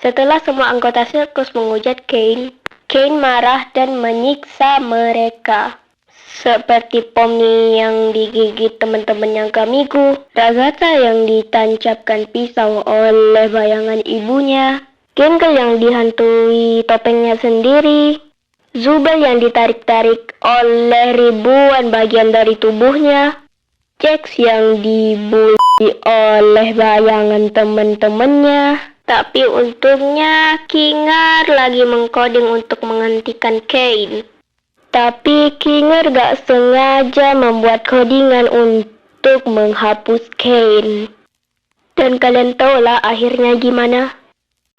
Setelah semua anggota sirkus menghujat Kane, Kane marah dan menyiksa mereka. Seperti Pomni yang digigit teman-temannya Gamigu, Ragata yang ditancapkan pisau oleh bayangan ibunya, Gengar yang dihantui topengnya sendiri, Zubel yang ditarik-tarik oleh ribuan bagian dari tubuhnya, Jax yang dibully oleh bayangan teman-temannya. Tapi untungnya Kingar lagi mengkoding untuk menghentikan Kane. Tapi Kingar gak sengaja membuat codingan untuk menghapus Kane. Dan kalian tahu lah akhirnya gimana?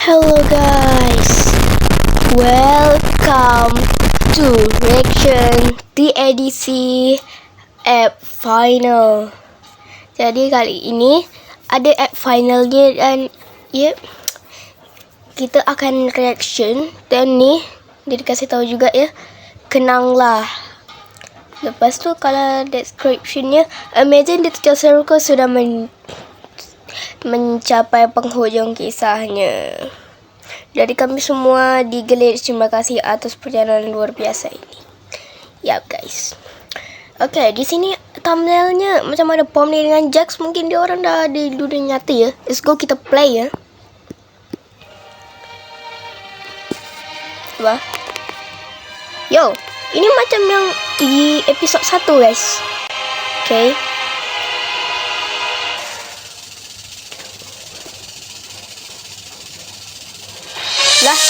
Hello guys, welcome to reaction di edisi app final. Jadi kali ini ada app finalnya dan kita akan reaction. Dan nih dia dikasih tahu juga ya, kenanglah. Lepas tu kalau descriptionnya, Amazing Digital Circus sudah mencapai penghujung kisahnya. Jadi kami semua di Glitch terima kasih atas perjalanan luar biasa ini. Yap guys. Oke, di sini thumbnailnya macam ada Pomni dengan Jax. Mungkin dia orang dah ada di dunia nyata ya. Let's go kita play ya. Wah. Yo, ini macam yang di episode 1 guys. Oke. Lah.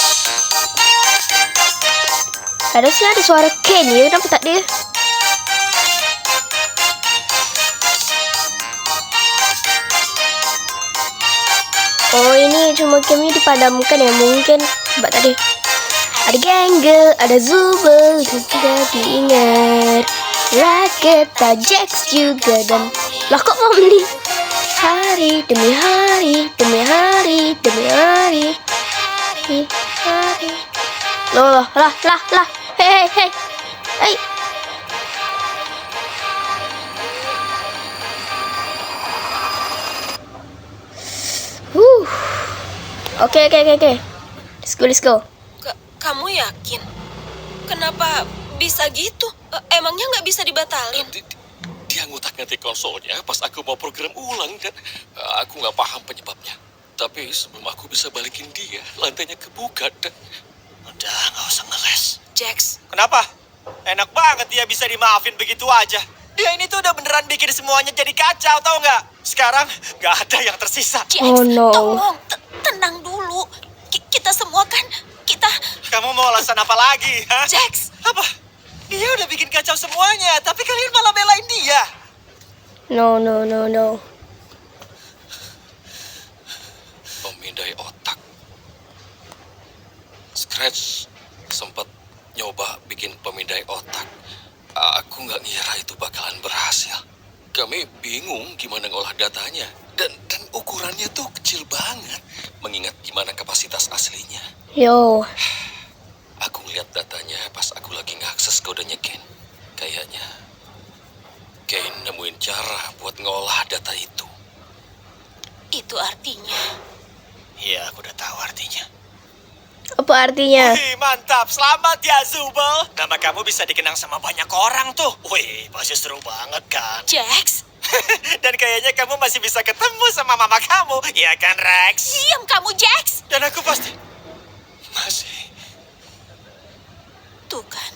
Harusnya ada suara Ken ya, kenapa tak ada? Oh, ini cuma kami dipadamkan ya mungkin. Sebab tadi ada Gengar, ada Zubel yang tidak diingat, Ragata, Jax juga dan lah kok Pomni. Hari demi hari, demi hari, demi hari, hari. Loh, lah, hei. Oke. Let's go. Kamu yakin? Kenapa bisa gitu? Emangnya nggak bisa dibatalin? Dia ngutak-ngatik konsolnya pas aku mau program ulang dan aku nggak paham penyebabnya. Tapi sebelum aku bisa balikin dia, lantainya kebuka dan... Udah, nggak usah ngeles. Jax, Kenapa? Enak banget dia bisa dimaafin begitu aja. Dia ini tuh udah beneran bikin semuanya jadi kacau, tau nggak? Sekarang nggak ada yang tersisa. Jax, Oh, no. tolong tenang dulu. Kita semua kan, Kamu mau alasan apa lagi, ha? Jax. Apa? Dia udah bikin kacau semuanya, tapi kalian malah belain dia. No. Pemindai otak. Scratch sempat nyoba bikin pemindai otak. Aku nggak ngira itu bakalan berhasil. Kami bingung gimana ngolah datanya. Dan ukurannya tuh kecil banget. Mengingat gimana kapasitas aslinya. Yo. Aku ngeliat datanya pas aku lagi ngakses kodenya Kane. Kayaknya Kane nemuin cara buat ngolah data itu. Itu artinya Iya, aku udah tahu artinya. Apa artinya? Wih, mantap. Selamat ya, Zubel. Nama kamu bisa dikenang sama banyak orang tuh. Wih, pasti seru banget kan? Jax. Dan kayaknya kamu masih bisa ketemu sama mama kamu. Iya kan, Rex? Diam kamu, Jax. Dan aku pasti... Masih... Tuh kan,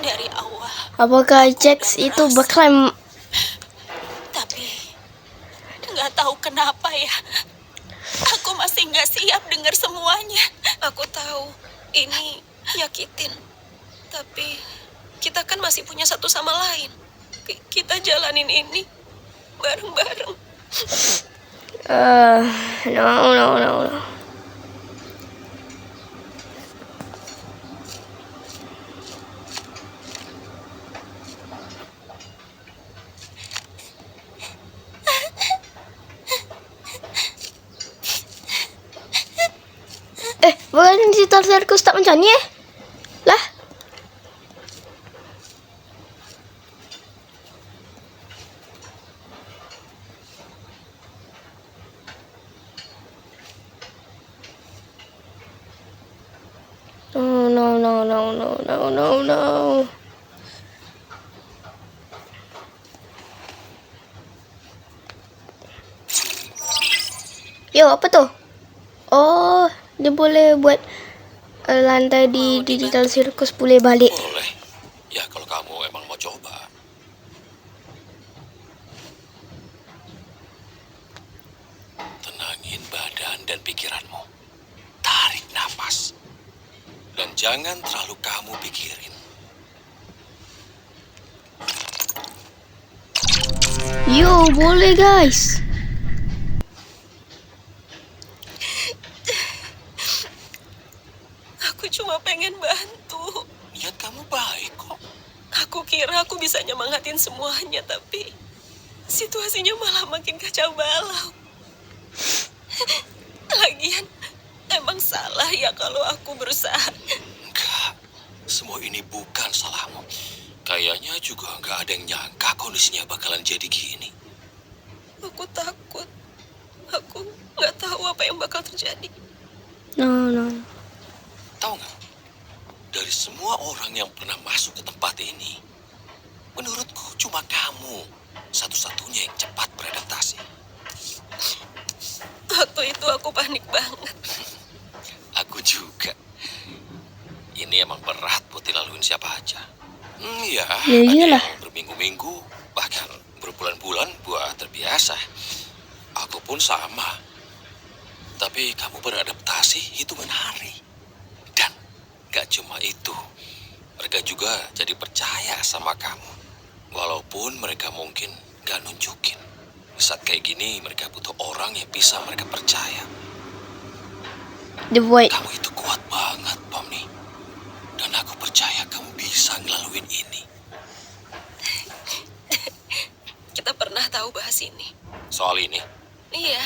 dari awal. Apakah Jax itu bakalan... Tapi nggak tahu kenapa ya. Aku masih nggak siap dengar semuanya. Aku tahu ini nyakitin. Tapi kita kan masih punya satu sama lain. Kita jalanin ini bareng-bareng. No. Bukan Digital Circus tak macam ni Lah. No, no, no. Yo, apa tuh? Oh, dia boleh buat lantai di Mau digital dibantu? circus boleh balik. Boleh. Ya kalau kamu emang mau coba. Tenangin badan dan pikiranmu. Tarik napas. Dan jangan terlalu kamu pikirin. Yo, boleh guys. Aku cuma pengen bantu. Niat kamu baik kok. Aku kira aku bisa nyemangatin semuanya, tapi situasinya malah makin kacau balau. Lagian, emang salah ya kalau aku berusaha. Enggak. Semua ini bukan salahmu. Kayaknya juga nggak ada yang nyangka kondisinya bakalan jadi gini. Aku takut. Aku nggak tahu apa yang bakal terjadi. No, no. Tahu nggak? Dari semua orang yang pernah masuk ke tempat ini, menurutku cuma kamu satu-satunya yang cepat beradaptasi. Waktu itu aku panik banget. Aku juga. Ini emang berat buat dilaluin siapa aja. Ya, Ya ada iyalah. yang berminggu-minggu, bahkan berbulan-bulan buat terbiasa. Aku pun sama. Tapi kamu beradaptasi hitungan hari. Dan gak cuma itu, mereka juga jadi percaya sama kamu. Walaupun mereka mungkin gak nunjukin. Saat kayak gini, mereka butuh orang yang bisa mereka percaya. The Void. Kamu itu kuat banget, Pomni. Dan aku percaya kamu bisa ngelaluin ini. Kita pernah tahu bahas ini. Soal ini, Iya,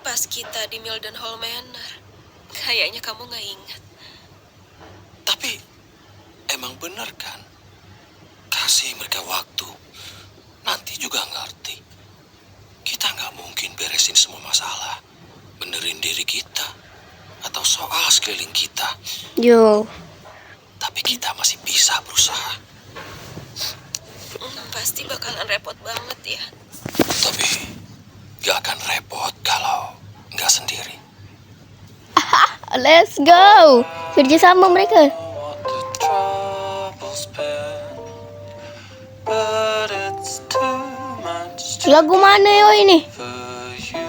pas kita di Mildenhall Manor. Kayaknya kamu nggak ingat. tapi emang benar kan? Kasih mereka waktu. Nanti juga ngerti. Kita nggak mungkin beresin semua masalah. Benerin diri kita. Atau soal sekeliling kita. Yo. Tapi kita masih bisa berusaha. Pasti bakalan repot banget ya. Tapi gak akan repot kalau nggak sendiri. Let's go. Kerja sama mereka. What the trouble's been, but it's too much Lagu mana yo ini? for you.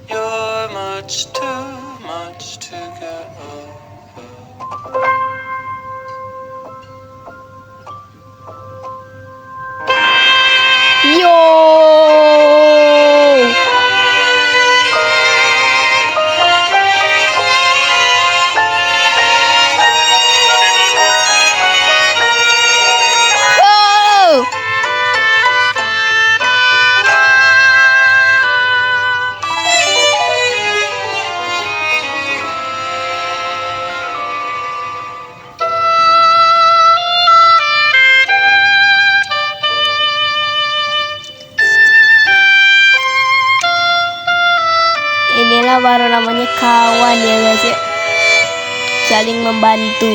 You're much too much to get over. Yo. Go. Inilah baru namanya kawan ya guys ya. Saling membantu.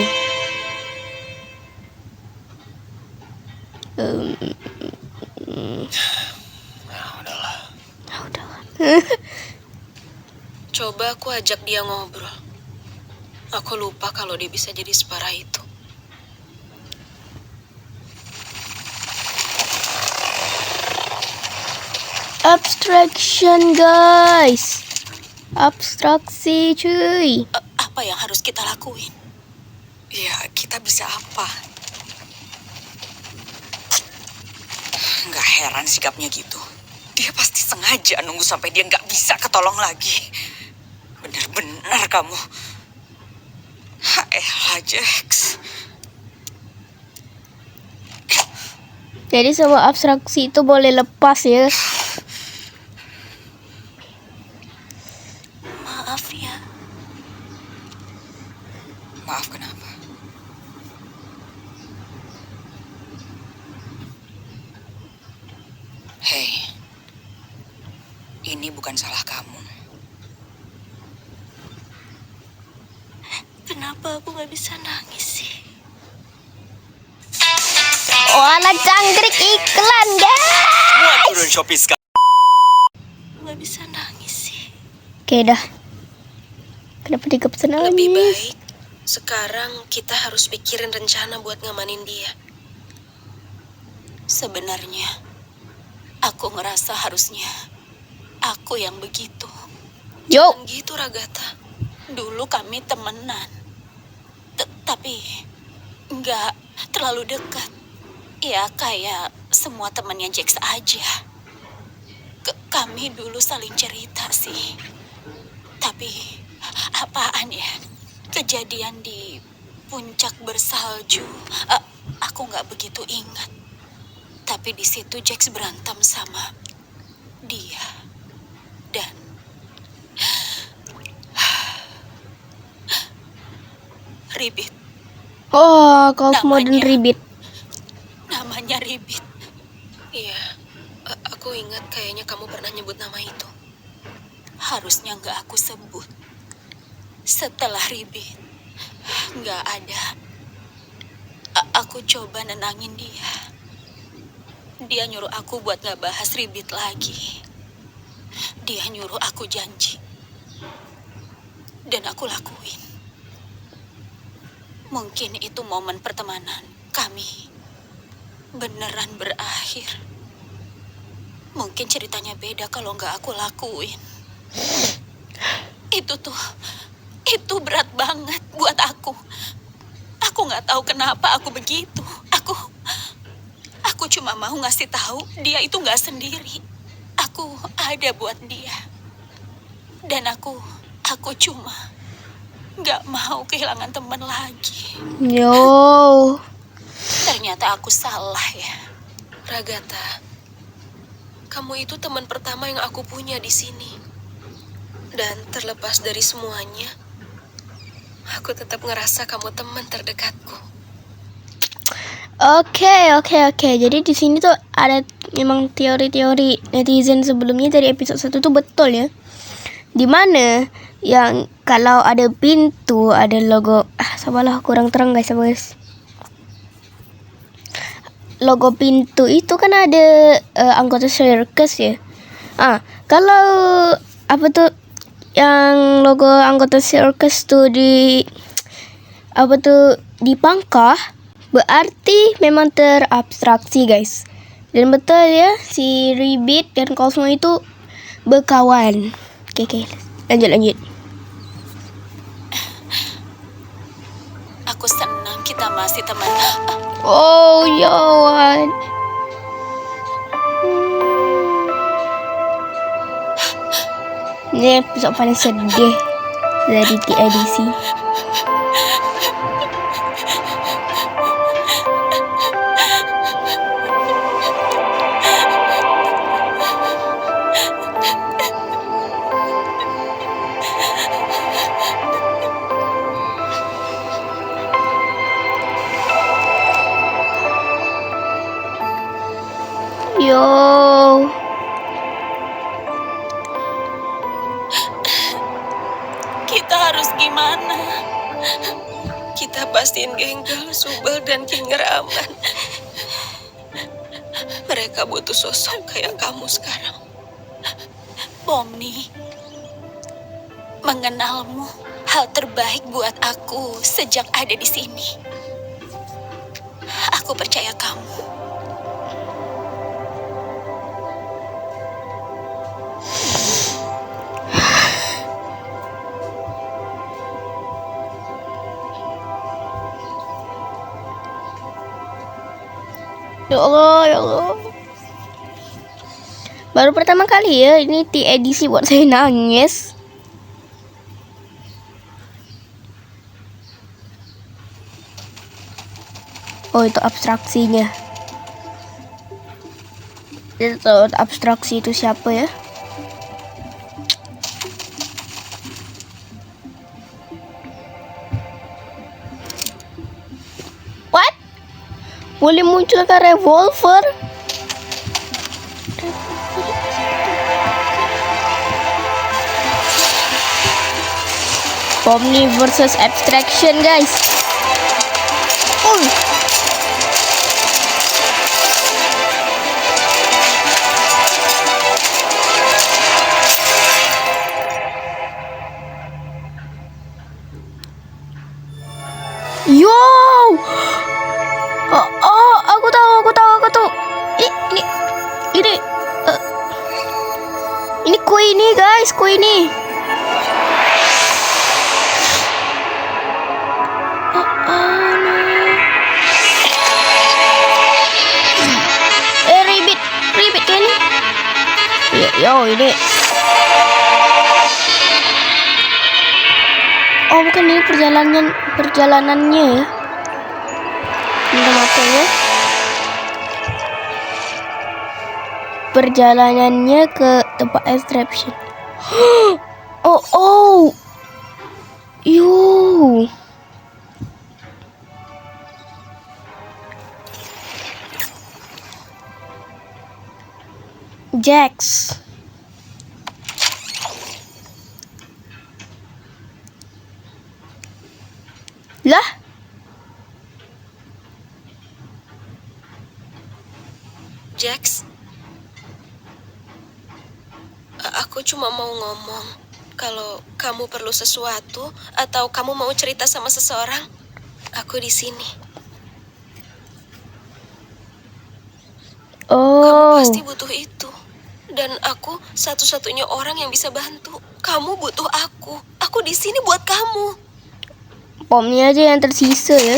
Udah. Coba aku ajak dia ngobrol. Aku lupa kalau dia bisa jadi separah itu. Abstraction guys. Abstraksi cuy. Apa yang harus kita lakuin? Ya, kita bisa apa? Nggak heran sikapnya gitu. Dia pasti sengaja nunggu sampai dia nggak bisa ketolong lagi. Bener-bener kamu. Elah, Jax. Jadi semua abstraksi itu boleh lepas ya. Maaf ya. Maaf, kenapa? Hei, ini bukan salah kamu. kenapa aku nggak bisa nangis sih? Oh, anak jangkrik iklan, guys. Muat turun Shopee sekarang. Nggak bisa nangis sih. Oke dah. Kenapa dia gak bisa nangis? Lebih baik sekarang kita harus pikirin rencana buat ngamanin dia. Sebenarnya aku ngerasa harusnya aku yang begitu. Yo. Jangan gitu Ragata. Dulu kami temenan. Tapi nggak terlalu dekat. Ya kayak semua temannya Jax aja. Kami dulu saling cerita sih. Tapi apaan ya? Kejadian di puncak bersalju. Aku nggak begitu ingat. Tapi di situ Jax berantem sama dia. Dan Ribit. Oh, kau modern Namanya. ribit. Namanya Ribit. Iya, aku ingat kayaknya kamu pernah nyebut nama itu. Harusnya nggak aku sebut. Setelah Ribit, nggak ada. Aku coba nenangin dia. Dia nyuruh aku buat nggak bahas Ribit lagi. Dia nyuruh aku janji. Dan aku lakuin. Mungkin itu momen pertemanan kami beneran berakhir. Mungkin ceritanya beda kalau nggak aku lakuin. Itu berat banget buat aku. Aku nggak tahu kenapa aku begitu. Aku cuma mau ngasih tahu dia itu nggak sendiri. Aku ada buat dia. Dan aku cuma nggak mau kehilangan teman lagi. Yo. Ternyata aku salah ya. Ragata, kamu itu teman pertama yang aku punya di sini. Dan terlepas dari semuanya, aku tetap ngerasa kamu teman terdekatku. Oke. Jadi di sini tuh ada memang teori-teori netizen sebelumnya dari episode 1 tuh betul ya. Dimana yang kalau ada pintu, ada logo. Sabarlah, kurang terang guys. Logo pintu itu kan ada anggota circus ya. Kalau apa tuh yang logo anggota circus tuh dipangkah, berarti memang terabstraksi guys. Dan betul ya, si Ribit dan Cosmo itu berkawan. Oke, lanjut. Aku senang kita masih teman. Oh ya. Ini episode paling sedih dari edisi. Yo. Kita harus gimana? Kita pastiin Genggel, Subal, dan Kinger aman. Mereka butuh sosok kayak kamu sekarang. Pomni, mengenalmu hal terbaik buat aku sejak ada di sini. Aku percaya kamu. Ya Allah. Baru pertama kali ya ini edisi buat saya nangis. Oh, itu abstraksinya. Itu abstraksi itu siapa ya? What? Boleh munculkan revolver? Pomni versus Abstraction, guys. Yo! Oh, aku tahu. Ini kue ini, guys, kue ini. Ribet kan ini? Yo, ini. Oh, bukan ini perjalanannya ya. Ini matanya. Perjalanannya ke tempat extraction. Oh. Yo. Jax. Lah? Jax, aku cuma mau ngomong. Kalau kamu perlu sesuatu atau kamu mau cerita sama seseorang, aku di sini. Kamu Oh. pasti butuh itu. Dan aku satu-satunya orang yang bisa bantu. Kamu butuh aku. Aku di sini buat kamu. Pomni aja yang tersisa ya.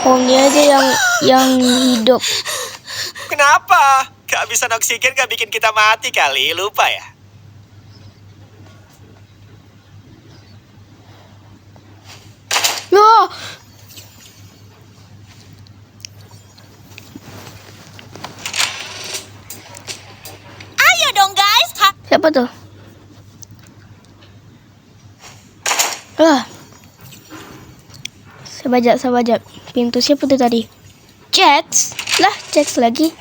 Pomni aja yang hidup. Kenapa? Kehabisan oksigen gak bikin kita mati kali, lupa ya? Yo. Ayo dong guys. Siapa tuh? Sabajak. Pintu siapa tuh tadi? Jax. Lah, Jax lagi.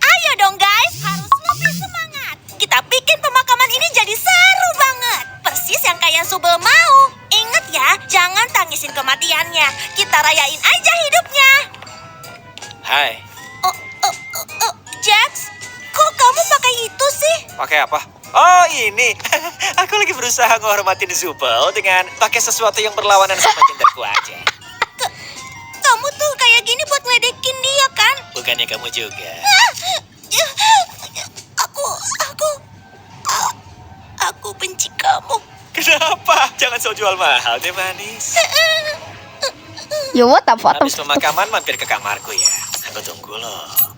Ayo dong guys, harus lebih semangat. Kita bikin pemakaman ini jadi seru banget. Persis yang kayak Zubel mau. Ingat ya, jangan tangisin kematiannya. Kita rayain aja hidupnya. Hai, Jax, kok kamu pakai itu sih? pakai apa? Oh ini, aku lagi berusaha menghormatin Zubel dengan pakai sesuatu yang berlawanan sama genderku aja. Kamu tuh kayak gini buat ngeledekin dia kan? Bukannya kamu juga? Aku benci kamu. Kenapa? Jangan sok jual mahal deh manis. Yo, what the fuck? Habis pemakaman mampir ke kamarku ya. Aku tunggu loh.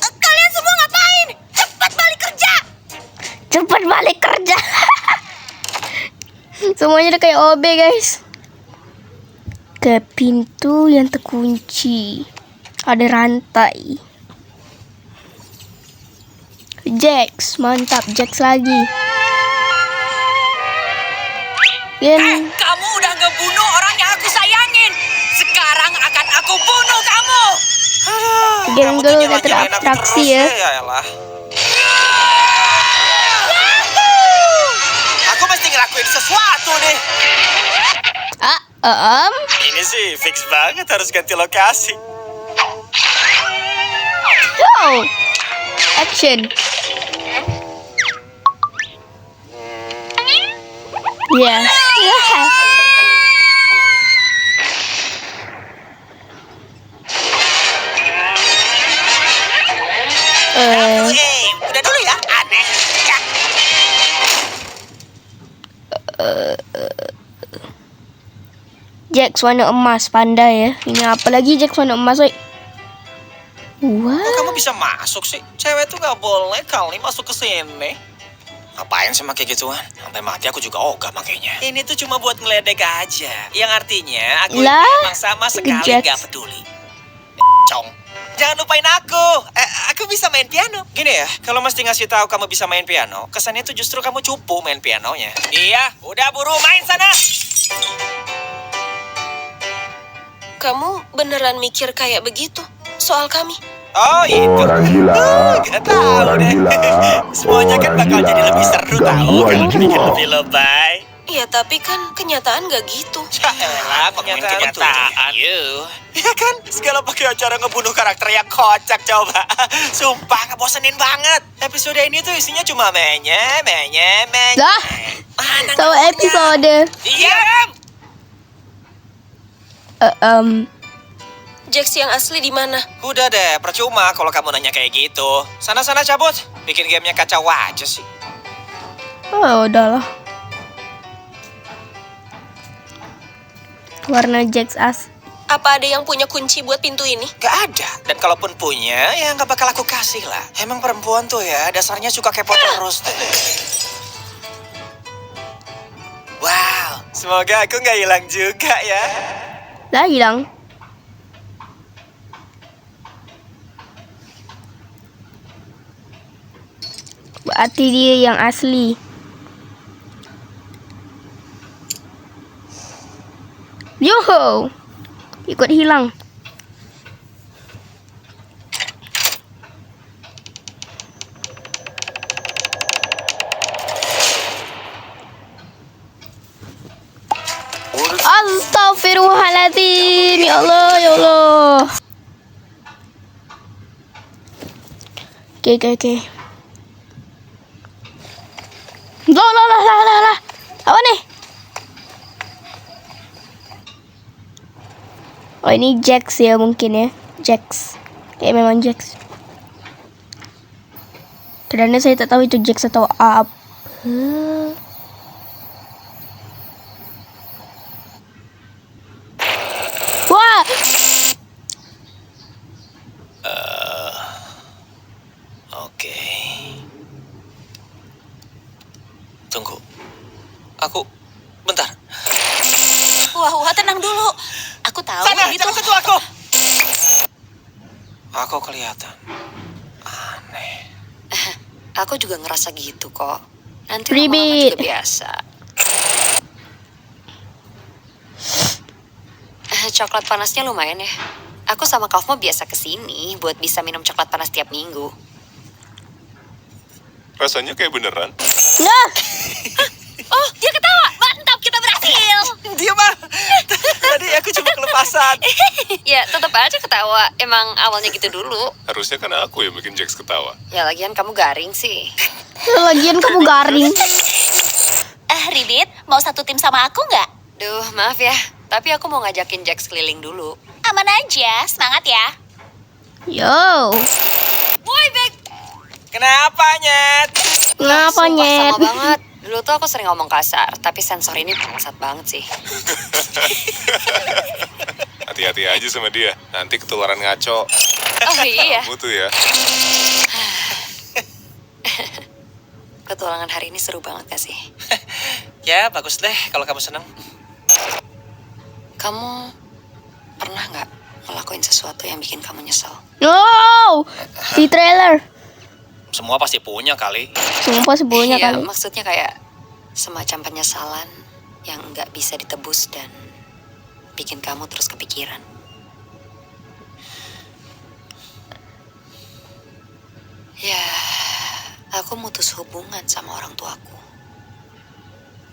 Kalian semua ngapain? Cepat balik kerja. Cepat balik kerja. Semuanya udah kayak OB, guys. Ke pintu yang terkunci. Ada rantai. Jax, mantap. Jax lagi. Kamu udah ngebunuh orang yang aku sayangin. Sekarang akan aku bunuh kamu. Geng dulu udah terabstraksi ya. Yaelah. Aku mesti ngelakuin sesuatu nih. Ini sih fix banget harus ganti lokasi. Oh, action. Yes. Udah dulu ya, aneh. Ya. Jax warna emas, pandai ya. Ini apa lagi Jax warna emas, woy? Wah. Kok kamu bisa masuk sih? Cewek tuh gak boleh kali masuk ke sini. Ngapain sih pakai gituan? Sampai mati aku juga ogah makanya. Ini tuh cuma buat ngeledek aja. Yang artinya aku Lah, emang sama sekali Jax. gak peduli. Cong. jangan lupain aku. Aku bisa main piano. Gini ya, kalau mesti ngasih tahu kamu bisa main piano, kesannya tuh justru kamu cupu main pianonya. Iya, udah buru main sana. Kamu beneran mikir kayak begitu soal kami? Oh itu. Orang gila, Gak tahu orang deh. gila, Semuanya kan orang bakal gila, jadi lebih seru tahu gangguan kalau bikin jiwa. lebih lebay. Ya tapi kan kenyataan gak gitu. Yaelah, kenyataan. Iya kan, segala pakai acara ngebunuh karakter yang kocak coba. Sumpah ngebosenin banget. Episode ini tuh isinya cuma menye. Lah, Mana so ngomongnya? episode. Diam! Jax yang asli di mana? Udah deh, percuma kalau kamu nanya kayak gitu. Sana-sana cabut. Bikin gamenya kacau aja sih. Oh, udahlah. Warna Jax as. Apa ada yang punya kunci buat pintu ini? Gak ada. Dan kalaupun punya, ya gak bakal aku kasih lah. Emang perempuan tuh ya, dasarnya suka kepo terus deh. Wow, semoga aku gak hilang juga ya. Lah hilang. Berarti dia yang asli. Yoho, ikut hilang. Astaghfirullahaladzim. Ya Allah, ya Allah. Oke. Lah. Apa nih? Oh, ini Jax ya mungkin ya. Jax. Kayak memang Jax. Karena saya tak tahu itu Jax atau apa. Wah. Oke. Tunggu. Aku... Bentar. Wah, tenang dulu. Aku tahu Sana, itu. jangan sentuh aku! Aku kelihatan aneh. Aku juga ngerasa gitu kok. Nanti Ribet. lama-lama juga biasa. Coklat panasnya lumayan ya. Aku sama Kaufmo biasa kesini buat bisa minum coklat panas tiap minggu. Rasanya kayak beneran. Nah, Oh, dia ketawa. Mantap, kita berhasil. Dia mah. Tadi aku cuma kelepasan. Ya, tetap aja ketawa. Emang awalnya gitu dulu. Harusnya kan aku yang bikin Jax ketawa. Ya lagian kamu garing sih. lagian kamu garing. Ribit, mau satu tim sama aku nggak? Duh, maaf ya. Tapi aku mau ngajakin Jax keliling dulu. Aman aja, semangat ya. Yo. Boy, back. Kenapa, Nyet? Ngapa Sumpah, nyet? sama banget. Dulu tuh aku sering ngomong kasar, tapi sensor ini bangsat banget sih. Hati-hati aja sama dia. Nanti ketularan ngaco. Oh iya, Kamu tuh ya. petualangan hari ini seru banget gak sih? Ya, bagus deh kalau kamu senang. Kamu pernah nggak ngelakuin sesuatu yang bikin kamu nyesel? No. Di trailer. Semua pasti punya kali. Sumpah sebelumnya Iya, kali. maksudnya kayak semacam penyesalan yang nggak bisa ditebus dan bikin kamu terus kepikiran. Ya, aku mutus hubungan sama orang tuaku.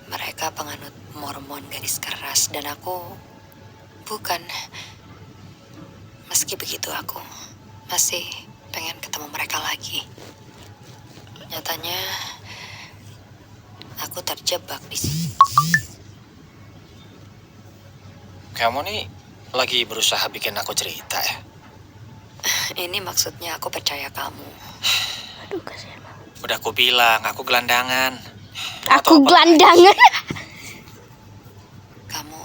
Mereka penganut Mormon garis keras dan aku bukan. Meski begitu aku masih pengen ketemu mereka lagi. Nyatanya aku terjebak di sini. Kamu nih lagi berusaha bikin aku cerita ya? Ini maksudnya aku percaya kamu. Aduh, kasihan banget. Udah aku bilang, aku gelandangan. Aku gelandangan. Kamu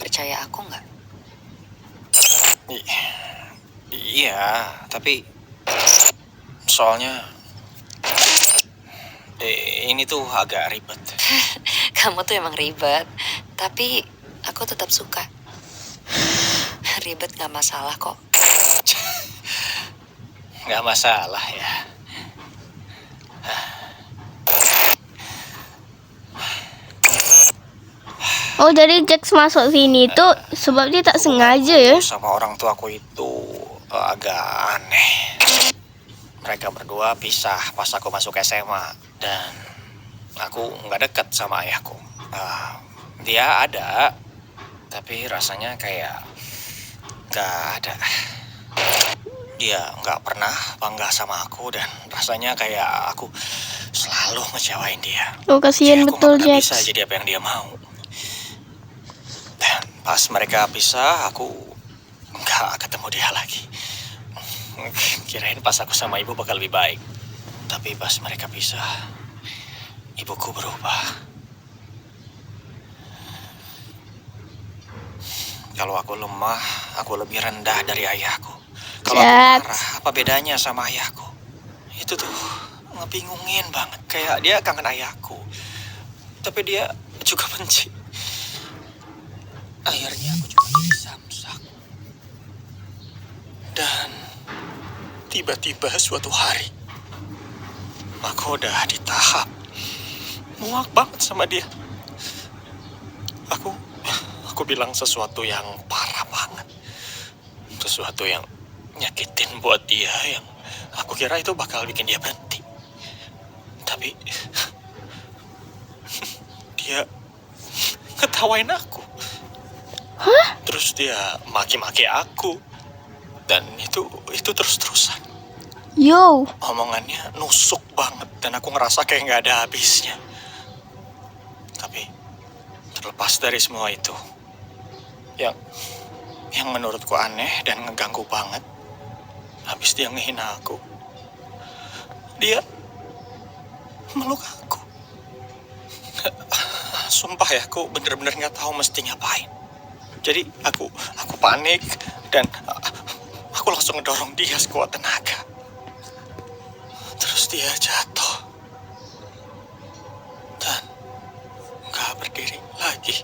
percaya aku nggak? Iya, tapi soalnya ini tuh agak ribet. Kamu tuh emang ribet, tapi aku tetap suka. Ribet nggak masalah kok. nggak masalah ya. Oh, jadi Jax masuk sini tuh sebab dia tak sengaja ya? Sama orang tuaku itu agak aneh. Mereka berdua pisah pas aku masuk SMA dan aku nggak dekat sama ayahku. Dia ada, tapi rasanya kayak nggak ada. Dia nggak pernah bangga sama aku dan rasanya kayak aku selalu ngecewain dia. Oh, kasihan Aku betul nggak pernah bisa Jax. jadi apa yang dia mau. Dan pas mereka pisah, aku nggak ketemu dia lagi. Kirain pas aku sama ibu bakal lebih baik. Tapi pas mereka pisah, ibuku berubah. Kalau aku lemah, aku lebih rendah dari ayahku. Kalau aku Jax. marah, apa bedanya sama ayahku? Itu tuh ngebingungin banget. Kayak dia kangen ayahku. Tapi dia juga benci. Akhirnya aku cuma jadi samsak. Dan tiba-tiba suatu hari, aku udah di tahap muak banget sama dia. Aku bilang sesuatu yang parah banget. Sesuatu yang nyakitin buat dia, yang aku kira itu bakal bikin dia berhenti. Tapi dia ngetawain aku. Terus dia maki-maki aku. Dan itu terus-terusan. Yo, Omongannya nusuk banget dan aku ngerasa kayak nggak ada habisnya. Tapi terlepas dari semua itu, yang menurutku aneh dan ngeganggu banget, habis dia ngehina aku, dia meluk aku. Sumpah ya, aku bener-bener nggak tahu mesti ngapain. Jadi aku panik dan aku langsung ngedorong dia sekuat tenaga. Terus dia jatuh dan nggak berdiri lagi.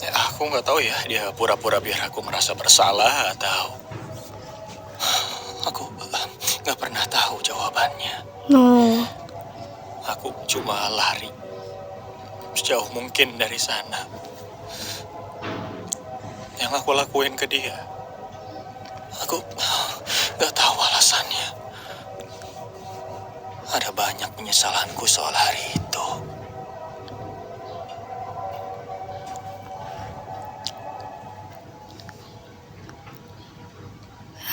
Ya, aku nggak tahu ya, dia pura-pura biar aku merasa bersalah atau aku nggak pernah tahu jawabannya. no. Aku cuma lari sejauh mungkin dari sana. Yang aku lakuin ke dia, aku gak tahu alasannya. Ada banyak penyesalanku soal hari itu.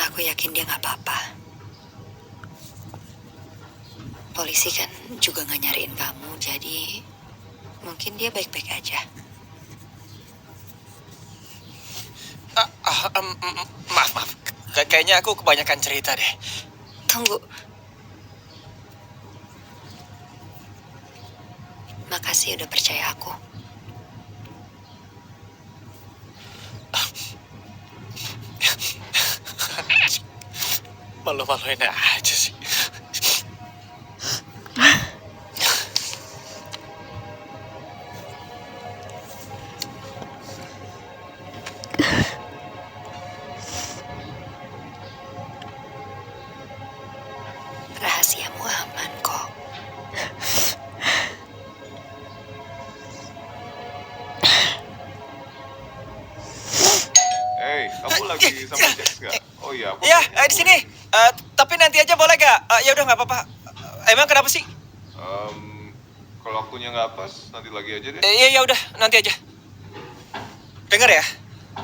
Aku yakin dia nggak apa-apa. Polisi kan juga nggak nyariin kamu, jadi mungkin dia baik-baik aja. Maaf. Kayaknya aku kebanyakan cerita deh. Tunggu. Makasih udah percaya aku. Malu-maluin aja sih. Rahasiamu aman kok. Hey, kamu lagi sama Jax nggak? Oh iya, aku Ya, di sini. Tapi nanti aja boleh gak? Ya udah nggak apa-apa. Emang kenapa sih? Kalau waktunya nggak pas, nanti lagi aja deh. Ya udah, nanti aja. Dengar ya,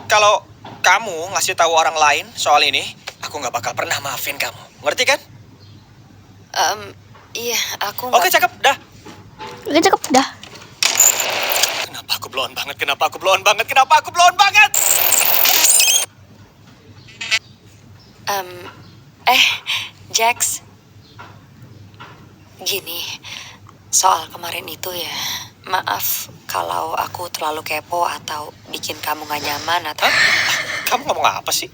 kalau kamu ngasih tahu orang lain soal ini, aku nggak bakal pernah maafin kamu. Ngerti kan? Iya, aku Oke, nggak. cakep. Dah. Oke, cakep dah. Kenapa aku blown banget? Kenapa aku blown banget? Kenapa aku blown banget? Jax. Gini, soal kemarin itu ya, maaf kalau aku terlalu kepo atau bikin kamu gak nyaman atau... Kamu ngomong apa sih?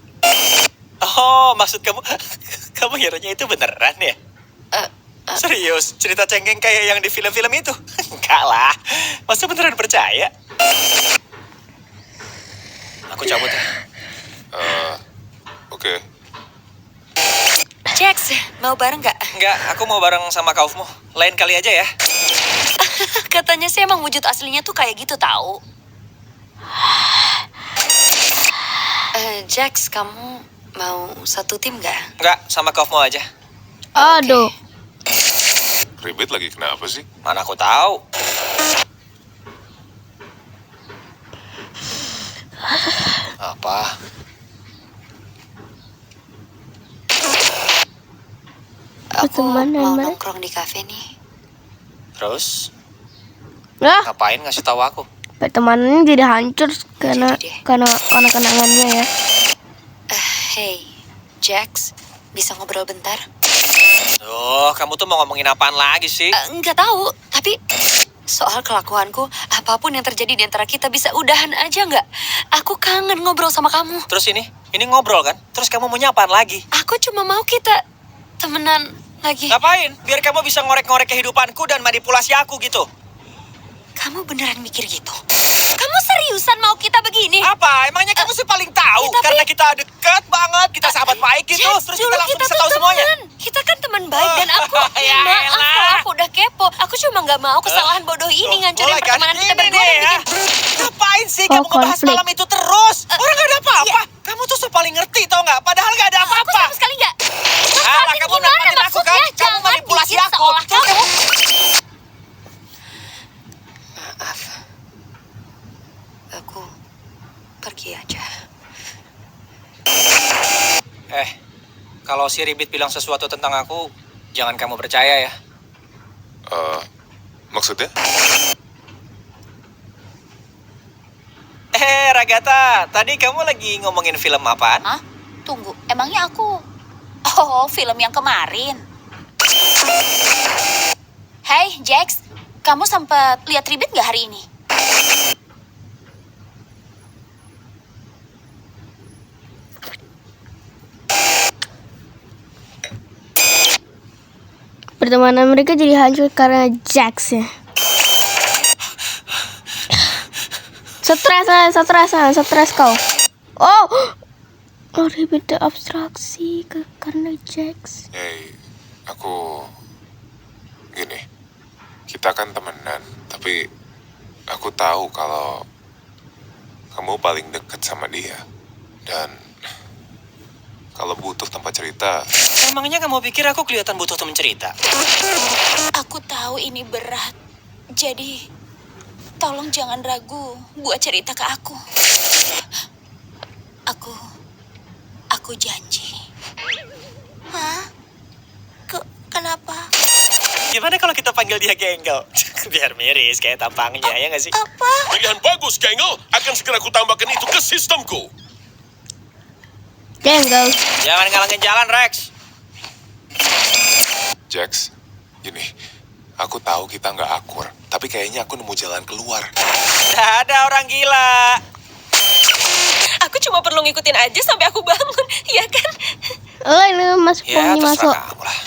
Oh, maksud kamu kiranya itu beneran ya? Serius, cerita cengeng kayak yang di film-film itu? Enggak lah, masa beneran percaya? Aku cabut ya. Oke. Jax, mau bareng nggak? Enggak, aku mau bareng sama Kaufmu. Lain kali aja ya. Katanya sih emang wujud aslinya tuh kayak gitu tahu. Jax, kamu mau satu tim nggak? Enggak, sama Kaufmu aja. Aduh. Ribet lagi kenapa sih? Mana aku tahu. Apa? Aku Pertemanan mau mereka. nongkrong di kafe nih. Terus Nah, ngapain ngasih tahu aku? pertemanan jadi hancur karena Jadi deh. karena kenangannya ya. Hey, Jax, bisa ngobrol bentar? Duh, kamu tuh mau ngomongin apaan lagi sih? Nggak tahu, tapi soal kelakuanku, apapun yang terjadi di antara kita bisa udahan aja nggak? Aku kangen ngobrol sama kamu. Terus ini ngobrol kan? Terus kamu maunya apaan lagi? Aku cuma mau kita temenan lagi. Ngapain? Biar kamu bisa ngorek-ngorek kehidupanku dan manipulasi aku gitu. Kamu beneran mikir gitu? Kamu seriusan mau kita begini? Apa? Emangnya kamu sih paling tahu? ya, tapi- Karena kita deket banget, kita sahabat baik gitu. Jax, Terus dulu kita langsung bisa tuh tahu semuanya. temen. Kita kan teman baik dan aku Ya maaf elah. kalau aku udah kepo. Aku cuma nggak mau kesalahan bodoh ini ngancurin Mulai kan? pertemanan kita Ini berdua nih dan ya. bikin Ngapain sih Oh, kamu ngebahas konflik. malam itu terus? Orang gak ada apa-apa. Kamu tuh paling ngerti tau nggak? Padahal gak ada Aku apa-apa. sama sekali nggak. Alah, kamu Gimana nakmatin aku kan? maksudnya? Kamu Jangan manipulasi bikin aku. seolah Terus kamu... Maaf. Aku pergi aja. Kalau si Ribit bilang sesuatu tentang aku, jangan kamu percaya ya. Maksudnya? Ragata, tadi kamu lagi ngomongin film apaan? Hah? Tunggu, emangnya aku? Oh, film yang kemarin. Hai, Jax. Kamu sempat lihat Ribet nggak hari ini? Pertemanan mereka jadi hancur karena Jax ya. Stres kau. Oh, beda abstraksi karena Jax. Hey, aku... Gini, kita kan temenan, tapi aku tahu kalau kamu paling deket sama dia. Dan kalau butuh tempat cerita, Emangnya kamu pikir aku kelihatan butuh temen cerita? Aku tahu ini berat. Jadi, tolong jangan ragu buat cerita ke aku. Aku janji. Hah? Kenapa? Gimana kalau kita panggil dia Genggel? Biar miris kayak tampangnya, ya nggak sih? Apa? Pilihan bagus, Gengel. Akan segera kutambahkan itu ke sistemku. Jenggel. Jangan ngalangin jalan, Rex. Jax, gini, aku tahu kita nggak akur, tapi kayaknya aku nemu jalan keluar. Nggak ada orang gila. Aku cuma perlu ngikutin aja sampai aku bangun, ya kan? Oh, ini masuk Ya, Pongi masuk terserah kamu lah.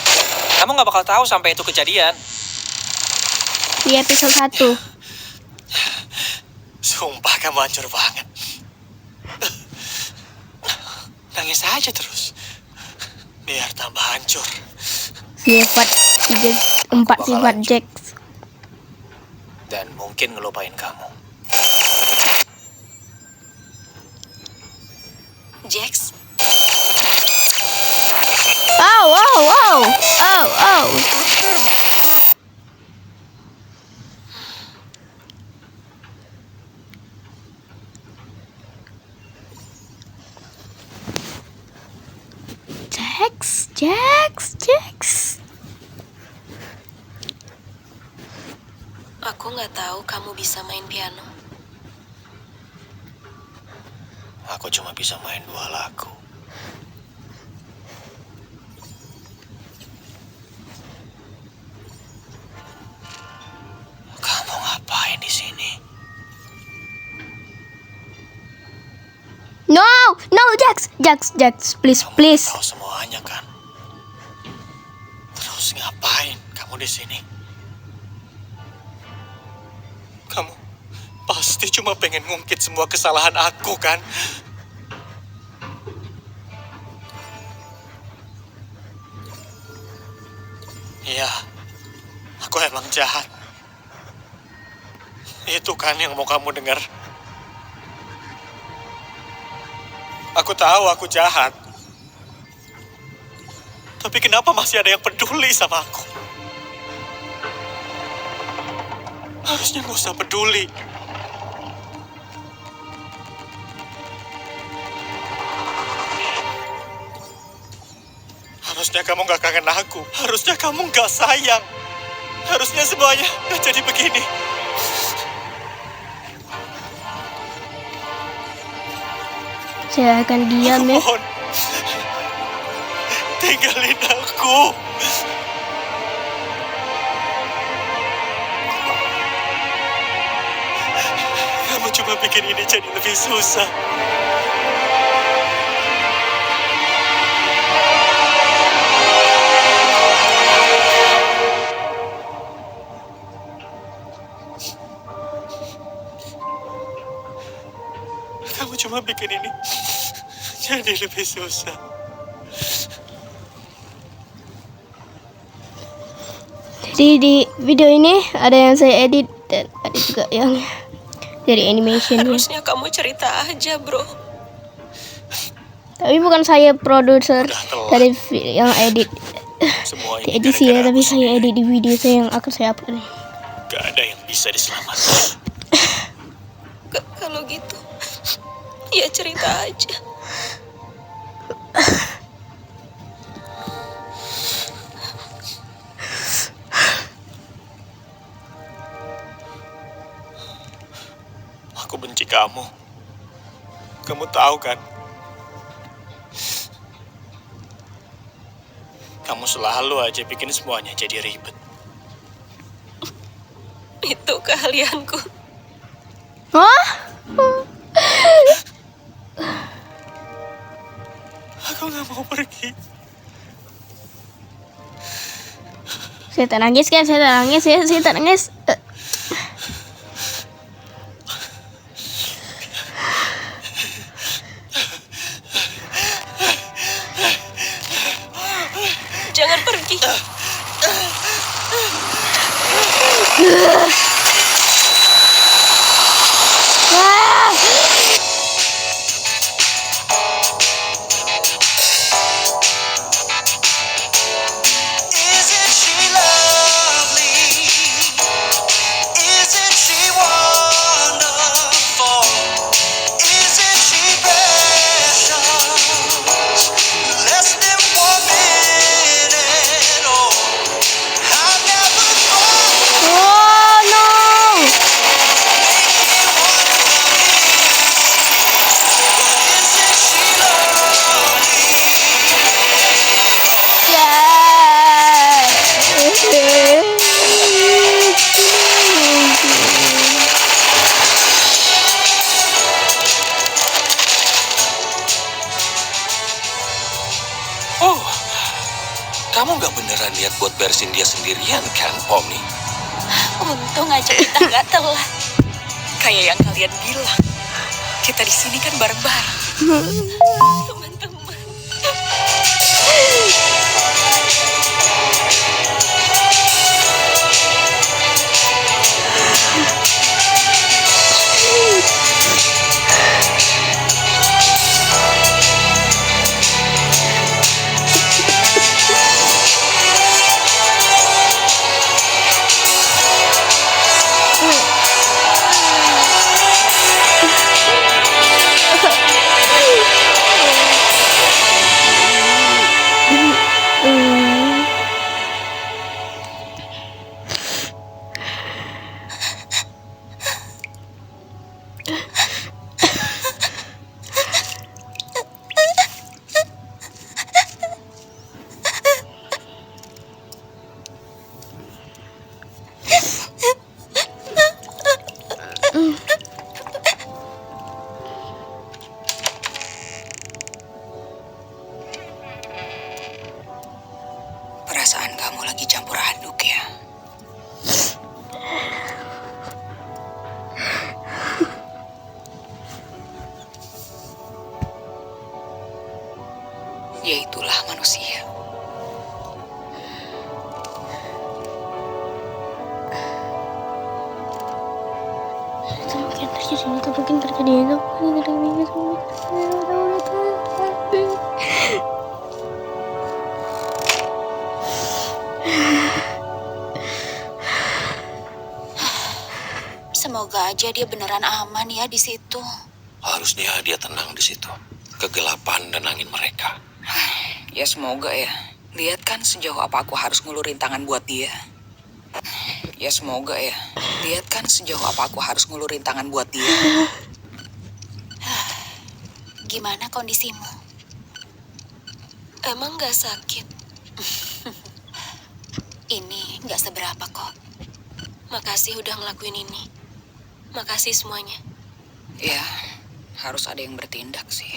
Kamu nggak bakal tahu sampai itu kejadian. di episode 1. Sumpah kamu hancur banget. Nangis aja terus. Biar tambah hancur. Sifat 4 sifat Jax. Dan mungkin ngelupain kamu. Jax, Oh. Jax. aku nggak tahu kamu bisa main piano. Aku cuma bisa main 2 lagu. Kamu ngapain di sini? No, Jax, please. Tahu semuanya kan? Terus ngapain kamu di sini? Kamu pasti cuma pengen ngungkit semua kesalahan aku kan? Itu kan yang mau kamu dengar. Aku tahu aku jahat. Tapi kenapa masih ada yang peduli sama aku? Harusnya gak usah peduli. Harusnya kamu gak kangen aku. Harusnya kamu gak sayang. Harusnya semuanya gak jadi begini. Saya akan diam ya. Mohon. Tinggalin aku. Kamu cuma bikin ini jadi lebih susah. Kamu cuma bikin ini jadi lebih susah. Jadi di video ini ada yang saya edit dan ada juga yang dari animationnya. Harusnya kamu cerita aja, bro. Tapi bukan saya produser Udah telat. dari yang edit Semua di ini edisi ya, gara-gara tapi aku saya sendiri. edit di video saya yang akan saya upload. Gak ada yang bisa diselamatkan. Kalau gitu, ya cerita aja. Aku benci kamu. Kamu tahu kan? Kamu selalu aja bikin semuanya jadi ribet. Itu keahlianku. Hah? Aku gak mau pergi. Saya tak nangis kan? Saya tak nangis ya? Saya tak nangis. Jangan pergi. Isn't she lovely? Isn't she wonderful? Isn't she precious? Less than 1 minute. Oh, I never thought Oh no! isn't she lovely? Oh, kamu nggak beneran niat buat beresin dia sendirian kan, Pomni? Untung aja kita nggak telat. Kayak yang kalian bilang, kita di sini kan bareng-bareng. Teman-teman. Semoga aja dia beneran aman ya di situ. Harusnya dia tenang di situ. Kegelapan dan angin mereka. Ya semoga ya. Lihat kan sejauh apa aku harus ngulurin tangan buat dia. Ya semoga ya. Lihat kan sejauh apa aku harus ngulurin tangan buat dia. Gimana kondisimu? Emang gak sakit? Ini gak seberapa kok. Makasih udah ngelakuin ini. Makasih semuanya. Ya, harus ada yang bertindak sih.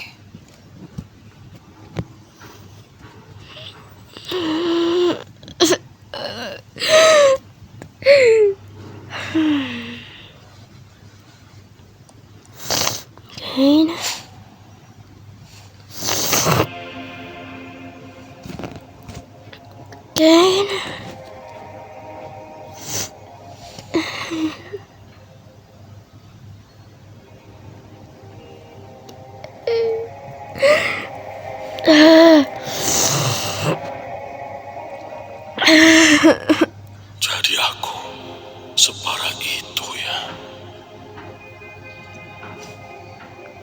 Jadi aku separah itu ya.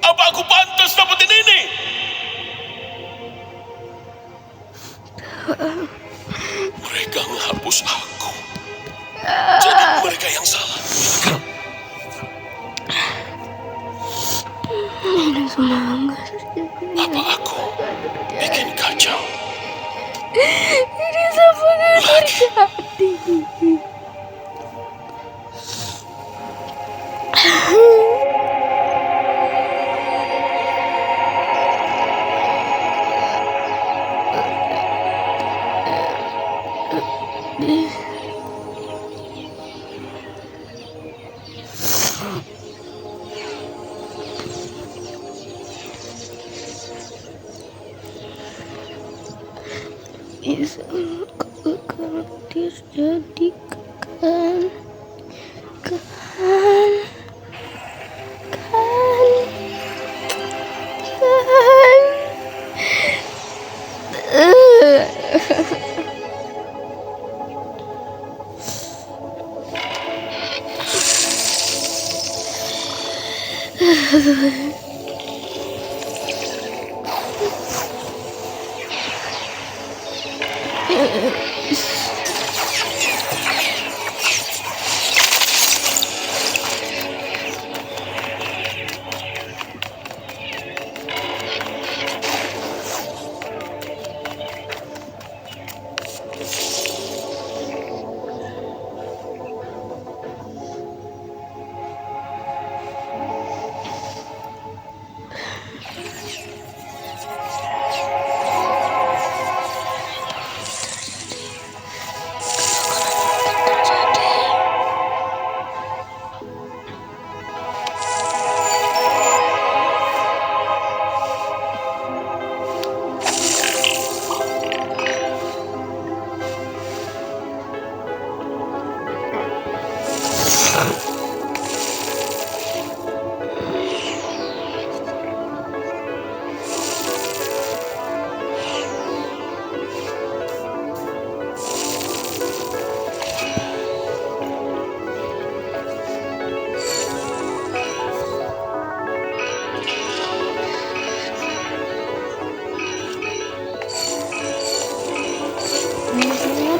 Apa aku pantas dapetin ini? Mereka menghapus aku. Jadi mereka yang salah, ya kan? Apa aku bikin kacau? Lagi. Kalau dijadikan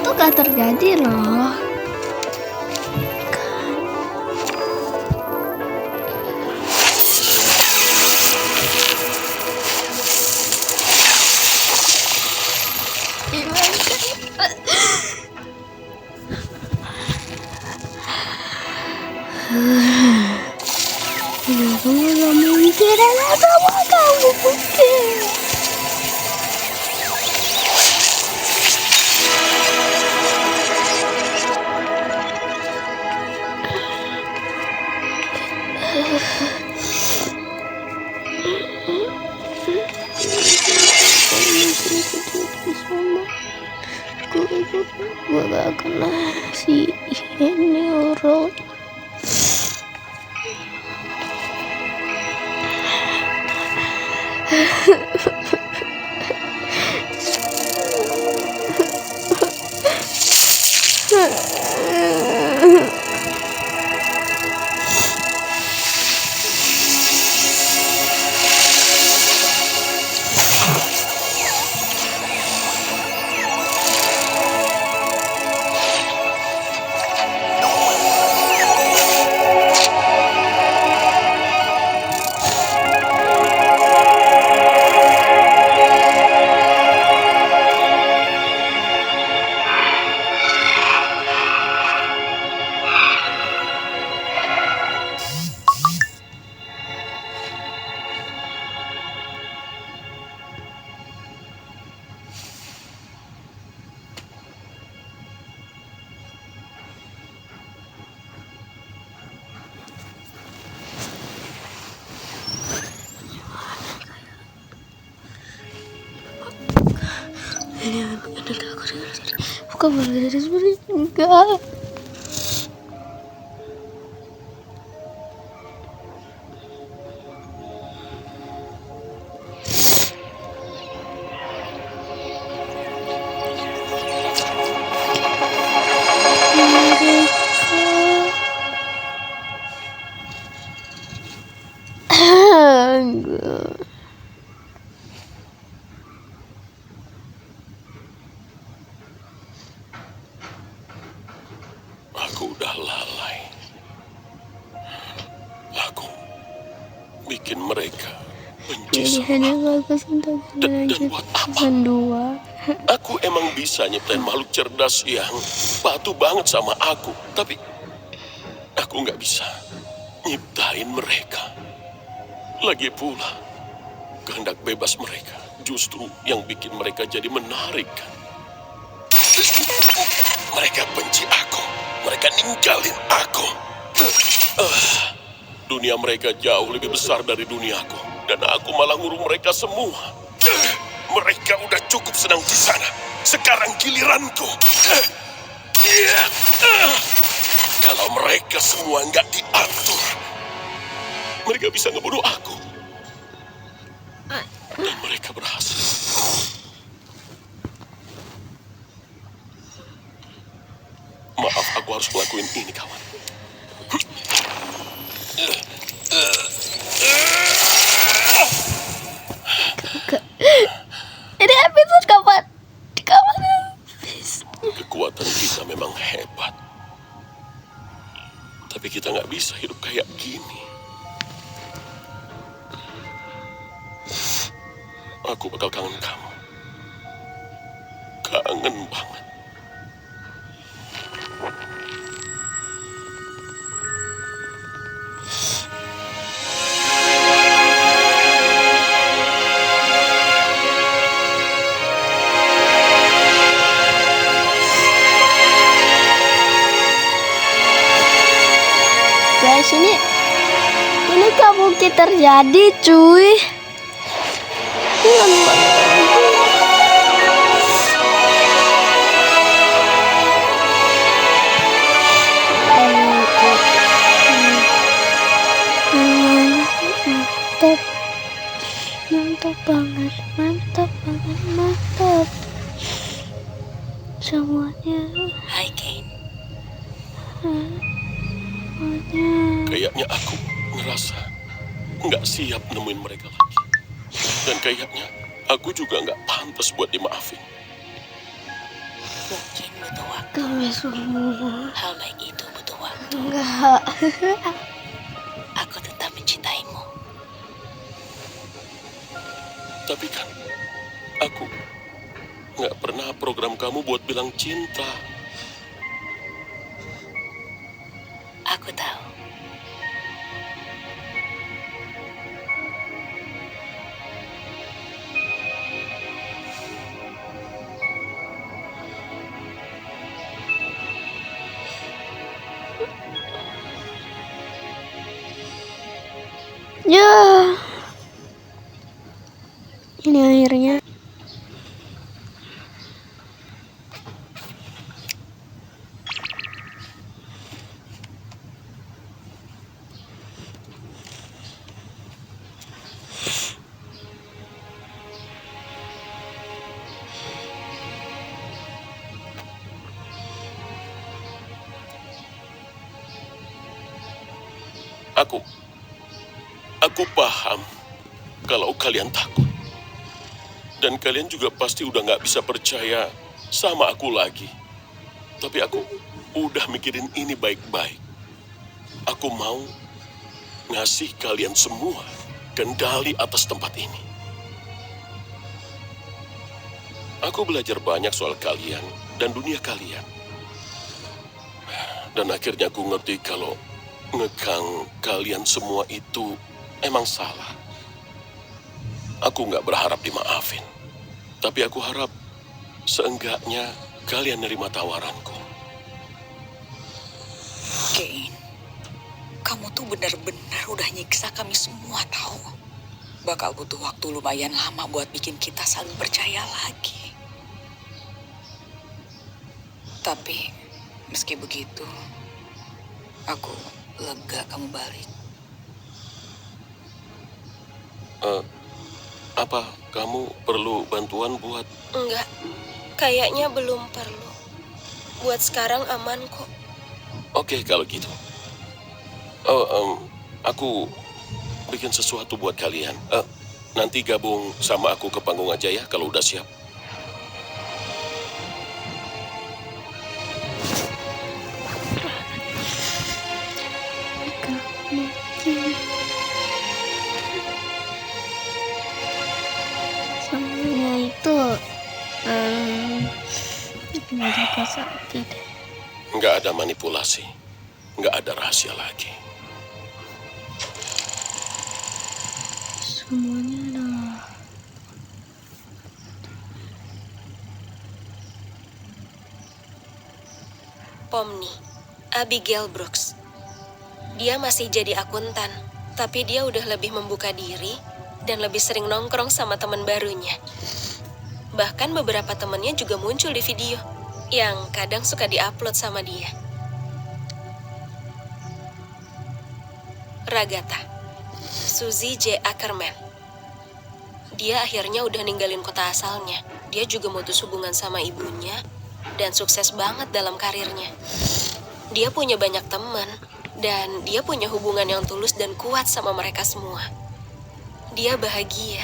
itu gak terjadi loh. Gak mungkin, kamu mungkin. Gue gak kena si ini orang. Kok malah jadi seperti enggak? Aku udah lalai. Aku bikin mereka benci sama Pilihan yang bagus untuk Dan lanjut buat apa? season 2. aku. Emang bisa nyiptain makhluk cerdas yang patuh banget sama aku. Tapi aku nggak bisa nyiptain mereka. Lagi pula, kehendak bebas mereka justru yang bikin mereka jadi menarik. Mereka benci aku. Mereka ninggalin aku. Dunia mereka jauh lebih besar dari duniaku. Dan aku malah ngurung mereka semua. Mereka udah cukup senang di sana. Sekarang giliranku. Kalau mereka semua nggak diatur, mereka bisa ngebunuh aku. Dan mereka berhasil. Maaf, aku harus ngelakuin ini, kawan. Ini episode kapan? Kapan habis? Kekuatan kita memang hebat. Tapi kita nggak bisa hidup kayak gini. Aku bakal kangen kamu. Kangen banget. Guys, ini gak mungkin terjadi, cuy. Mantap, mantap banget, mantap banget, mantap. Semuanya, Hai, Kane. semuanya. Kayaknya aku ngerasa nggak siap nemuin mereka lagi. Dan kayaknya aku juga nggak pantas buat dimaafin. Mungkin butuh waktu. Kami semua Hal baik itu butuh waktu. enggak. Aku tetap mencintaimu. Tapi kan aku nggak pernah program kamu buat bilang cinta. Aku tahu. Ya, ini akhirnya. Aku paham kalau kalian takut. Dan kalian juga pasti udah nggak bisa percaya sama aku lagi. Tapi aku udah mikirin ini baik-baik. Aku mau ngasih kalian semua kendali atas tempat ini. Aku belajar banyak soal kalian dan dunia kalian. Dan akhirnya aku ngerti kalau ngekang kalian semua itu emang salah. Aku nggak berharap dimaafin. Tapi aku harap seenggaknya kalian nerima tawaranku. Kane, kamu tuh benar-benar udah nyiksa kami semua tahu. Bakal butuh waktu lumayan lama buat bikin kita saling percaya lagi. Tapi meski begitu, aku lega kamu balik. Apa kamu perlu bantuan buat... Enggak, kayaknya belum perlu. Buat sekarang aman kok. Oke, kalau gitu. Aku bikin sesuatu buat kalian. Nanti gabung sama aku ke panggung aja ya kalau udah siap. Soalnya itu menjaga sakti deh. Nggak ada manipulasi. Nggak ada rahasia lagi. Semuanya adalah Pomni, Abigail Brooks. Dia masih jadi akuntan, tapi dia udah lebih membuka diri dan lebih sering nongkrong sama teman barunya. Bahkan beberapa temannya juga muncul di video yang kadang suka diupload sama dia. Ragata, Suzy J. Ackerman. Dia akhirnya udah ninggalin kota asalnya. Dia juga mutus hubungan sama ibunya dan sukses banget dalam karirnya. Dia punya banyak teman dan dia punya hubungan yang tulus dan kuat sama mereka semua. Dia bahagia.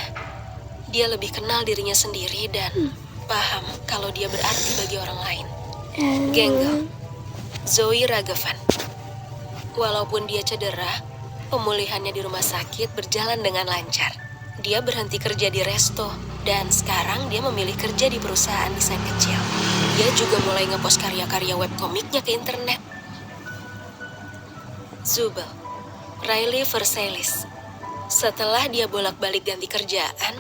Dia lebih kenal dirinya sendiri dan paham kalau dia berarti bagi orang lain. Genggel, Zoe Ragavan. Walaupun dia cedera, pemulihannya di rumah sakit berjalan dengan lancar. Dia berhenti kerja di resto, dan sekarang dia memilih kerja di perusahaan desain kecil. Dia juga mulai ngepost karya-karya webkomiknya ke internet. Zubel, Riley Versailles. Setelah dia bolak-balik ganti kerjaan,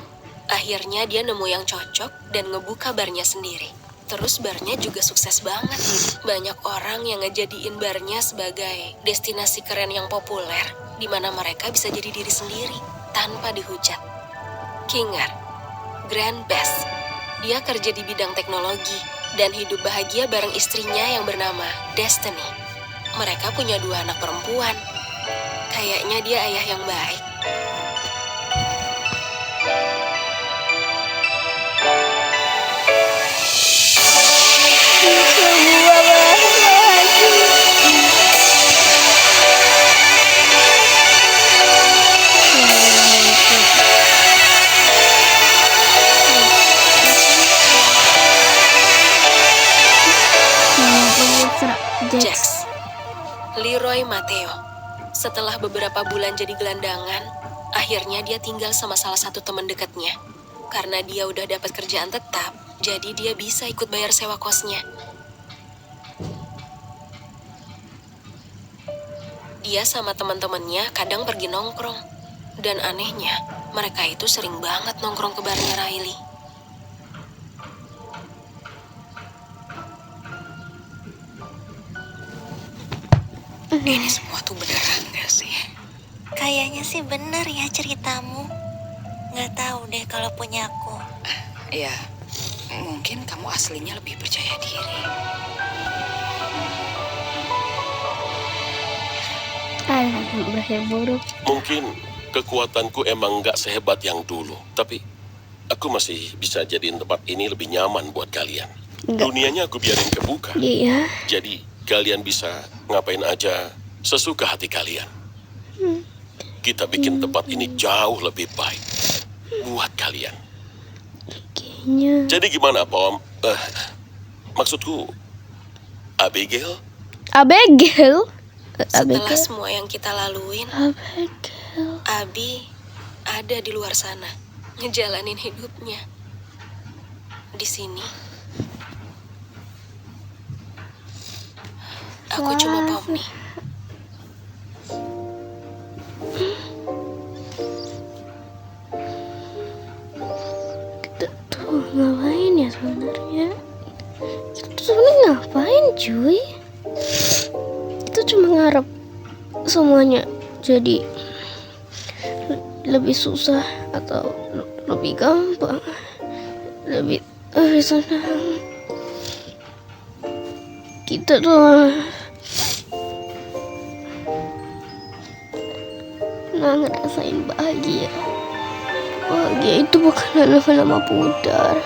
akhirnya dia nemu yang cocok dan ngebuka barnya sendiri. Terus barnya juga sukses banget. Banyak orang yang ngejadiin barnya sebagai destinasi keren yang populer, di mana mereka bisa jadi diri sendiri tanpa dihujat. Kingar, Grand Best. Dia kerja di bidang teknologi dan hidup bahagia bareng istrinya yang bernama Destiny. Mereka punya 2 anak perempuan. Kayaknya dia ayah yang baik. Jax, Leroy Mateo. Setelah beberapa bulan jadi gelandangan, akhirnya dia tinggal sama salah satu teman dekatnya. Karena dia udah dapat kerjaan tetap, jadi dia bisa ikut bayar sewa kosnya. Dia sama teman-temannya kadang pergi nongkrong. Dan anehnya, mereka itu sering banget nongkrong ke barnya Riley. Ini semua tuh beneran gak sih? Kayaknya sih bener ya ceritamu. Nggak tahu deh kalau punya aku. Ya, mungkin kamu aslinya lebih percaya diri. alah berakhir buruk. Mungkin kekuatanku emang nggak sehebat yang dulu, tapi aku masih bisa jadiin tempat ini lebih nyaman buat kalian. Dunianya aku biarin kebuka. Iya. Jadi kalian bisa ngapain aja sesuka hati kalian. Kita bikin tempat ini jauh lebih baik buat kalian. Kayaknya Jadi gimana, Pom? Maksudku, Abigail? Abigail. Setelah semua yang kita laluin, Abigail. Abi ada di luar sana, ngejalanin hidupnya. Di sini, aku cuma Pomni. Kita tuh ngapain ya sebenarnya? Kita tuh sebenarnya ngapain, cuy? Kita cuma ngarep semuanya jadi lebih susah atau lebih gampang, lebih senang. kita tuh ngerasain bahagia. Bahagia itu bukan nama pudar.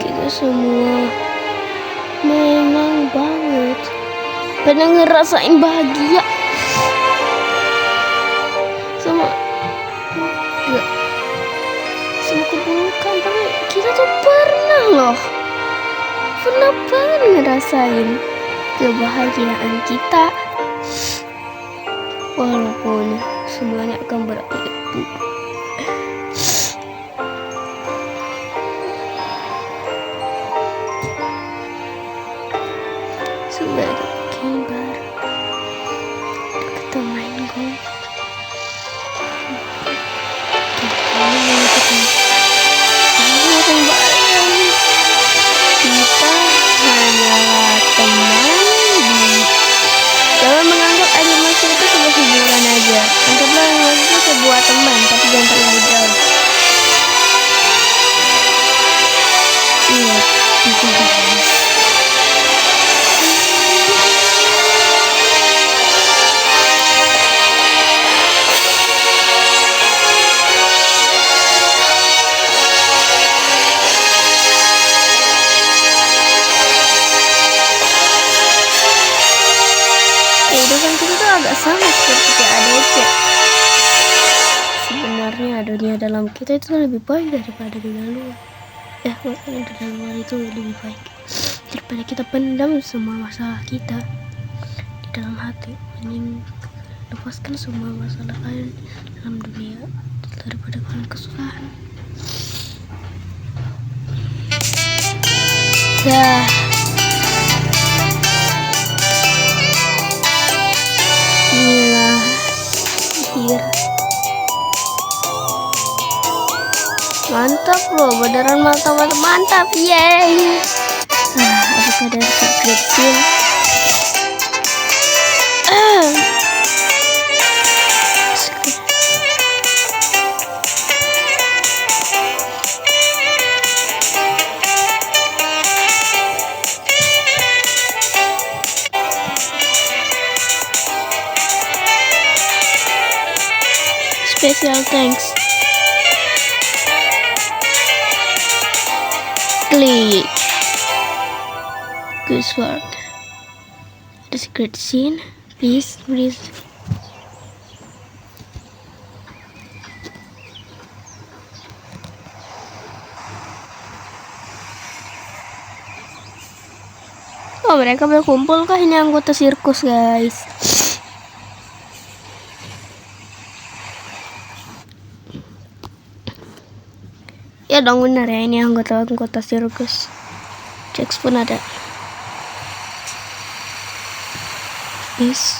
Kita semua memang banget pernah ngerasain bahagia sama keburukan, tapi kita tuh pernah banget ngerasain kebahagiaan kita, walaupun semuanya akan berakhir. Sudah ada game baru, kita main golf. Kita hanyalah teman. Jangan menganggap animasi itu sebuah hiburan aja. Anggaplah animasi itu sebuah teman, tapi jangan terlalu jauh. Iya, itu guys. Kehidupan kita tuh agak sama seperti ADC. Sebenarnya dunia dalam kita itu lebih baik daripada dunia luar. Maksudnya dunia luar itu lebih baik daripada kita pendam semua masalah kita di dalam hati. Mending lepaskan semua masalah kalian dalam dunia daripada kalian kesusahan. Inilah akhir. Mantap loh, beneran mantap, yeay. Apakah ada secret scene? Special thanks. Glitch. Good work. The secret scene. Please. Oh, mereka berkumpul kah? Ini anggota sirkus, guys. Ya dong, benar ya, ini anggota sirkus. Jax pun ada. Yes.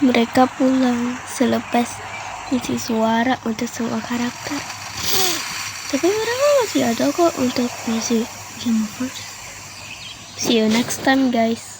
Mereka pulang selepas isi suara untuk semua karakter. Tapi mereka masih ada kok untuk misi Game Over. See you next time, guys.